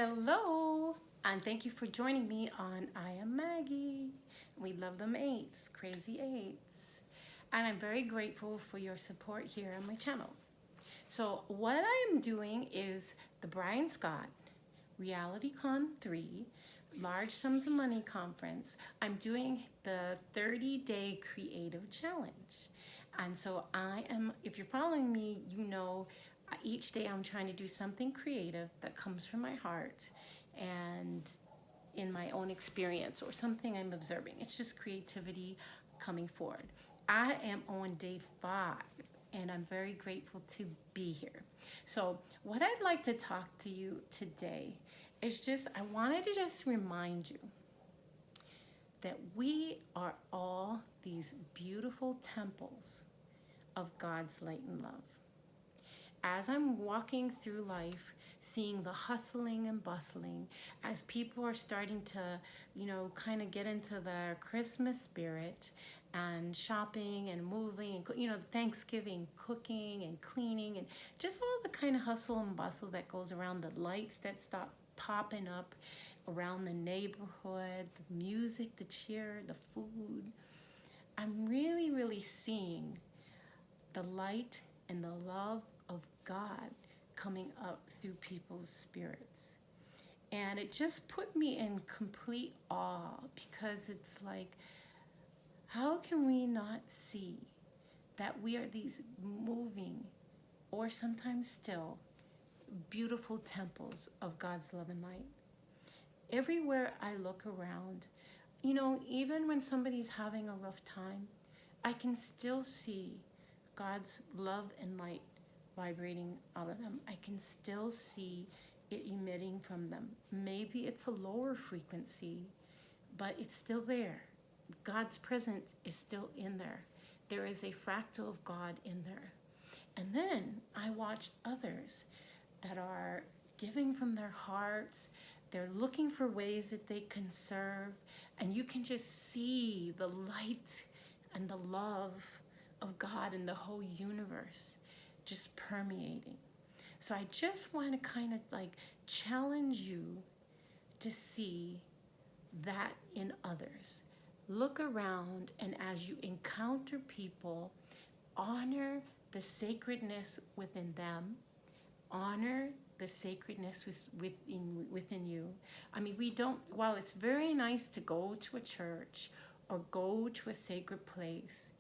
Hello, and thank you for joining me on I Am Maggie. We love them eights, crazy eights. And I'm very grateful for your support here on my channel. So, what I am doing is the Brian Scott RealityCon 3 Large Sums of Money Conference. I'm doing the 30-day creative challenge. And so if you're following me, you know each day I'm trying to do something creative that comes from my heart and in my own experience or something I'm observing. It's just creativity coming forward. I am on day 5 and I'm very grateful to be here. So, what I'd like to talk to you today is I wanted to just remind you that we are all these beautiful temples of God's light and love. As I'm walking through life, seeing the hustling and bustling, as people are starting to, kind of get into the Christmas spirit and shopping and moving and, Thanksgiving, cooking and cleaning and just all the kind of hustle and bustle that goes around, the lights that stop popping up around the neighborhood, the music, the cheer, the food. I'm really, really seeing the light and the love of God coming up through people's spirits. And it just put me in complete awe because it's like, how can we not see that we are these moving or sometimes still beautiful temples of God's love and light? Everywhere I look around, even when somebody's having a rough time, I can still see God's love and light vibrating out of them. I can still see it emitting from them. Maybe it's a lower frequency, but it's still there. God's presence is still in there. There is a fractal of God in there. And then I watch others that are giving from their hearts. They're looking for ways that they can serve. And you can just see the light and the love of God in the whole universe just permeating. So I just want to kind of like challenge you to see that in others. Look around, and as you encounter people, honor the sacredness within them, honor the sacredness within you. I mean, while it's very nice to go to a church or go to a sacred place,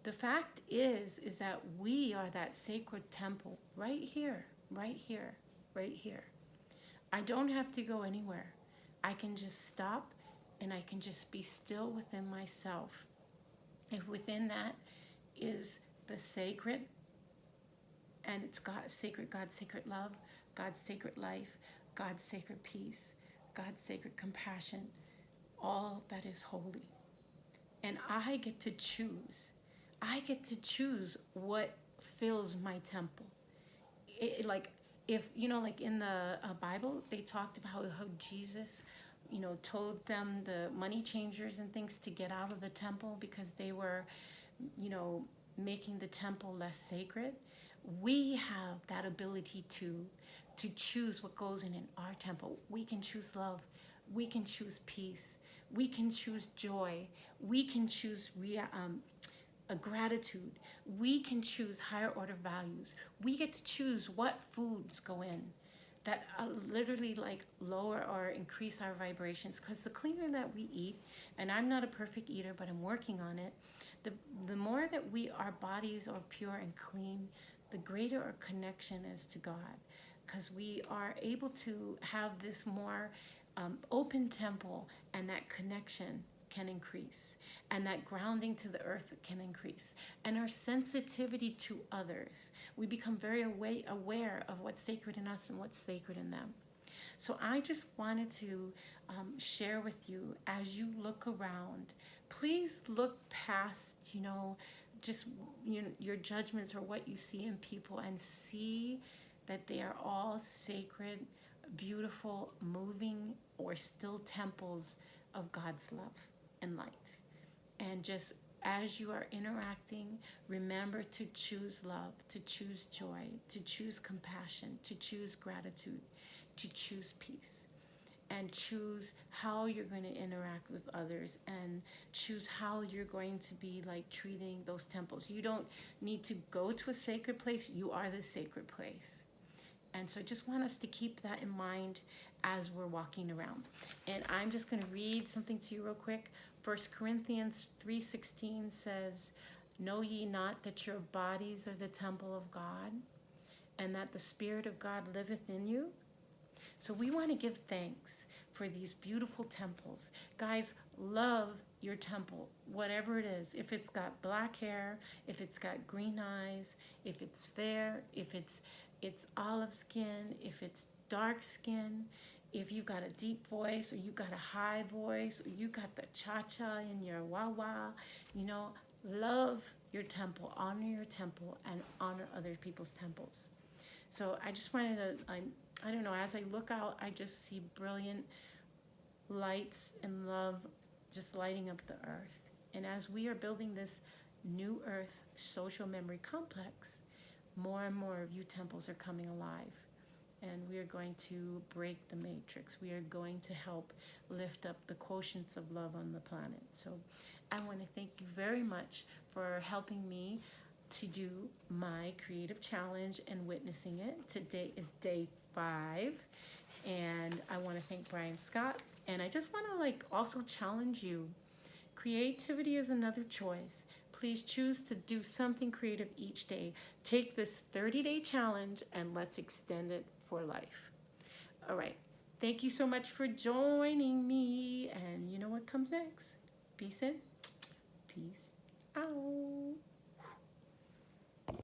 the fact is that we are that sacred temple right here, right here, right here. I don't have to go anywhere. I can just stop and I can just be still within myself. If within that is the sacred, and it's God's sacred love, God's sacred life, God's sacred peace, God's sacred compassion, all that is holy. And I get to choose. I get to choose what fills my temple. Like like in the Bible, they talked about how Jesus, told them, the money changers and things, to get out of the temple because they were, making the temple less sacred. We have that ability to choose what goes in our temple. We can choose love. We can choose peace. We can choose joy. We can choose a gratitude. We can choose higher order values. We get to choose what foods go in that literally like lower or increase our vibrations, because the cleaner that we eat, and I'm not a perfect eater, but I'm working on it, the more that our bodies are pure and clean, the greater our connection is to God, because we are able to have this more open temple, and that connection can increase, and that grounding to the earth can increase, and our sensitivity to others. We become very aware of what's sacred in us and what's sacred in them. So I just wanted to share with you, as you look around, please look past, your judgments or what you see in people, and see that they are all sacred, beautiful, moving, or still temples of God's love and light. And just as you are interacting, remember to choose love, to choose joy, to choose compassion, to choose gratitude. to choose peace and choose how you're going to interact with others and choose how you're going to be like treating those temples. You don't need to go to a sacred place. You are the sacred place. And so I just want us to keep that in mind as we're walking around. And I'm just going to read something to you real quick. 1 Corinthians 3:16 says, "Know ye not that your bodies are the temple of God, and that the Spirit of God liveth in you?" So we want to give thanks for these beautiful temples. Guys, love your temple, whatever it is. If it's got black hair, if it's got green eyes, if it's fair, if it's olive skin, if it's dark skin, if you got a deep voice or you got a high voice or you got the cha-cha in your wah-wah, you know, love your temple, honor your temple, and honor other people's temples. So I just wanted to, I don't know, as I look out, I just see brilliant lights and love just lighting up the earth. And as we are building this new earth social memory complex, more and more of you temples are coming alive. And we are going to break the matrix. We are going to help lift up the quotients of love on the planet. So I want to thank you very much for helping me to do my creative challenge and witnessing it. Today is day 5. And I want to thank Brian Scott. And I just want to like also challenge you. Creativity is another choice. Please choose to do something creative each day. Take this 30-day challenge and let's extend it for life. All right. Thank you so much for joining me. And you know what comes next? Peace in, peace out.